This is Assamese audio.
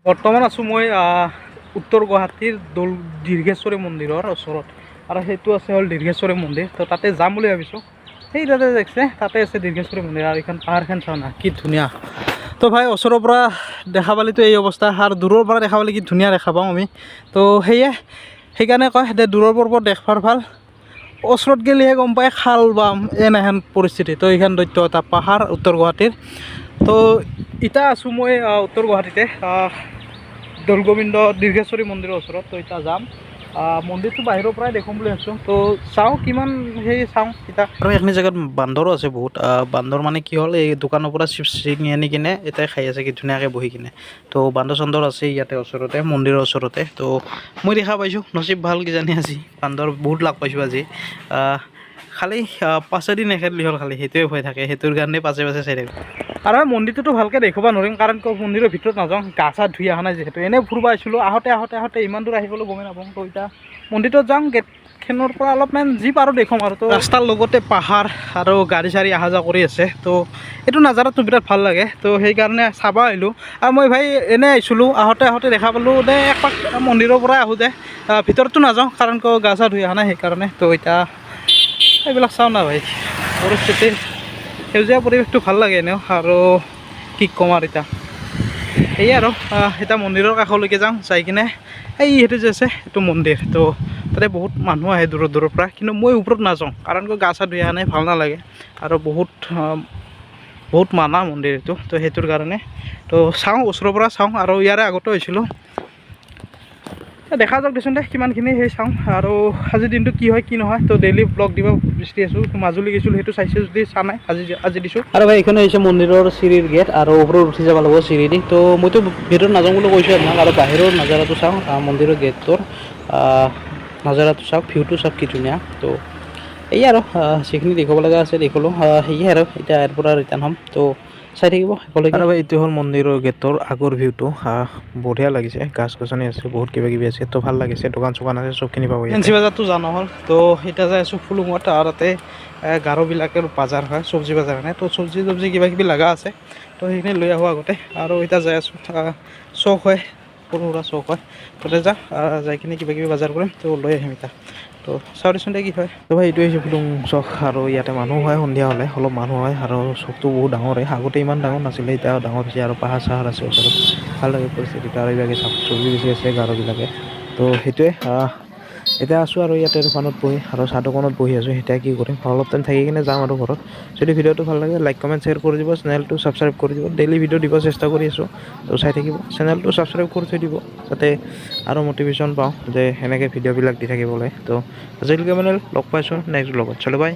বৰ্তমান আছোঁ মই উত্তৰ গুৱাহাটীৰ দীৰ্ঘেশ্বৰী মন্দিৰৰ ওচৰত আৰু সেইটো আছে হ'ল দীৰ্ঘেশ্বৰী মন্দিৰ। তো তাতে যাম বুলি ভাবিছোঁ। সেই তাতে দেখছে তাতে আছে দীৰ্ঘেশ্বৰী মন্দিৰ আৰু এইখন পাহাৰখন চাওঁ না কি ধুনীয়া। তো ভাই ওচৰৰ পৰা দেখা পালেতো এই অৱস্থা আৰু দূৰৰ পৰা দেখা পালে কি ধুনীয়া দেখা পাওঁ আমি। তো সেইকাৰণে কয় যে দূৰৰ পৰা দেখাৰ ভাল, ওচৰত গেলিহে গম পায় খাল বাম এনেহেন পৰিস্থিতি। তো এইখন দৈত্য এটা পাহাৰ উত্তৰ গুৱাহাটীৰ। তো এতিয়া আছোঁ মই উত্তৰ গুৱাহাটীতে দৌলগোবিন্দ দীৰ্ঘেশ্বৰী মন্দিৰৰ ওচৰত। তো এতিয়া যাম, মন্দিৰটো বাহিৰৰ পৰাই দেখোঁ বুলি ভাবিছোঁ। তো চাওঁ কিমান সেই চাওঁ এতিয়া। আৰু এইখিনি জেগাত বান্দৰো আছে বহুত। বান্দৰ মানে কি হ'ল, এই দোকানৰ পৰা চিপছ ছিঙি আনি কিনে এতিয়া খাই আছে কি ধুনীয়াকৈ বহি কিনে। তো বান্দৰ চান্দৰ আছে ইয়াতে ওচৰতে মন্দিৰৰ ওচৰতে। তো মই দেখা পাইছোঁ, নচিব ভাল কিজানি আজি বান্দৰ বহুত লগ পাইছোঁ আজি। খালি পাছেদি নেখেদলি হ'ল, খালি সেইটোৱে ভয় থাকে, সেইটোৰ কাৰণে পাছে পাছে চাই থাকোঁ। আৰু মন্দিৰটোতো ভালকৈ দেখিব নোৱাৰিম কাৰণ মন্দিৰৰ ভিতৰত নাযাওঁ, গা চা ধুই অহা নাই যিহেতু। এনেই ফুৰিব আহিছিলোঁ, আহোঁতে ইমান দূৰ আহি গ'লোঁ গমেই নাপাওঁ। তো এতিয়া মন্দিৰটোত যাওঁ, গেটখনৰ পৰা অলপমান যি পাৰোঁ দেখুৱাম আৰু। তো ৰাস্তাৰ লগতে পাহাৰ আৰু গাড়ী চাড়ী অহা যোৱা কৰি আছে। তো এইটো নাজাৰাটো বিৰাট ভাল লাগে। তো সেইকাৰণে চাব আহিলোঁ। আৰু মই ভাই এনেই আহিছিলোঁ, আহোঁতে দেখা পালোঁ দে একপাক মন্দিৰৰ পৰাই আহোঁ দে, ভিতৰততো নাযাওঁ কাৰণ গা চা ধুই অহা নাই সেইকাৰণে। তো এতিয়া এইবিলাক চাওঁ না ভাই, পৰিস্থিতি সেউজীয়া পৰিৱেশটো ভাল লাগে এনেও। আৰু কি ক'ম আৰু এতিয়া সেয়ে আৰু এতিয়া মন্দিৰৰ কাষলৈকে যাওঁ, যাই কিনে সেইটো যে আছে সেইটো মন্দিৰ। তো তাতে বহুত মানুহ আহে দূৰৰ পৰা, কিন্তু মই ওপৰত নাযাওঁ কাৰণ গা চা ধুই অহা নাই, ভাল নালাগে আৰু বহুত মানা মন্দিৰ এইটো। তো সেইটোৰ কাৰণে তো চাওঁ, ওচৰৰ পৰা চাওঁ। আৰু ইয়াৰে আগতো হৈছিলোঁ, দেখা যাওক দেচোন দে কিমানখিনি সেই চাওঁ। আৰু আজিৰ দিনটো কি হয় কি নহয়, তো ডেইলি ব্লগ দিব বিচাৰি আছোঁ। মাজুলী গৈছিলোঁ, সেইটো চাইছে যদি চা নাই, আজি দিছোঁ। আৰু ভাই এইখনে হৈছে মন্দিৰৰ চিৰিৰ গেট আৰু ওপৰত উঠি যাব লাগিব চিৰি দি। তো মইতো ভিতৰত নাযাওঁ বুলি কৈছোঁ আপোনাক। আৰু বাহিৰৰ নাজাৰাটো চাওঁ, মন্দিৰৰ গেটটোৰ নাজাৰাটো চাওক, ভিউটো চাওক কি ধুনীয়া। তো এই আৰু যিখিনি দেখাব লগা আছে দেখালোঁ, সেয়ে আৰু এতিয়া ইয়াৰ পৰা ৰিটাৰ্ণ হ'ম। তো চাই থাকিব শেষলৈকে। আৰু এইটো হ'ল মন্দিৰৰ গেটৰ আগৰ ভিউটো, বঢ়িয়া লাগিছে, গাছ গছনি আছে, বহুত কিবা কিবি আছে। তো ভাল লাগিছে, দোকান চোকান আছে, চবখিনি পাব। ফেঞ্চি বজাৰটো যোৱা নহ'ল। তো এতিয়া যাই আছোঁ ফুলুঙত, তাতে গাৰোবিলাকৰ বাজাৰ হয়, চব্জি বাজাৰ কাৰণে। তো চব্জি কিবা কিবি লগা আছে, তো সেইখিনি লৈ আহোঁ আগতে। আৰু এতিয়া যাই আছোঁ, চখ হয়, সৰু সুৰা চখ হয়, তাতে যাই কিনে কিবা কিবি বজাৰ কৰিম। তো লৈ আহিম এতিয়া। তো চাওঁ দেচোন দে কি হয়। তো ভাই এইটোৱে হৈছে ফুলুং চখ, আৰু ইয়াতে মানুহ হয়, সন্ধিয়া হ'লে অলপ মানুহ হয়। আৰু চখটো বহুত ডাঙৰ হয়, আগতে ইমান ডাঙৰ নাছিলে, এতিয়া ডাঙৰ হৈছে। আৰু পাহাৰ চাহাৰ আছে ওচৰত, ভাল লাগে পৰিস্থিতিটো। আৰু এইবিলাকে চব্জি বেছি আছে গাৰোবিলাকে। তো সেইটোৱে এতিয়া আছোঁ আৰু ইয়াতে দোকানত বহি, আৰু চাহ দোকানত বহি আছোঁ। এতিয়া কি কৰিম, অলপ টাইম থাকি কিনে যাম আৰু ঘৰত। যদি ভিডিঅ'টো ভাল লাগে লাইক কমেণ্ট শ্বেয়াৰ কৰি দিব, চেনেলটো ছাবস্ক্ৰাইব কৰি দিব। ডেইলি ভিডিঅ' দিব চেষ্টা কৰি আছোঁ, তো চাই থাকিব। চেনেলটো ছাবস্ক্ৰাইব কৰি থৈ দিব, যাতে আৰু মটিভেশ্যন পাওঁ যে সেনেকৈ ভিডিঅ'বিলাক দি থাকিবলৈ। তো আজিলৈকে মানে লগ পাইছোঁ নেক্সট ব্লগত। চলো বাই।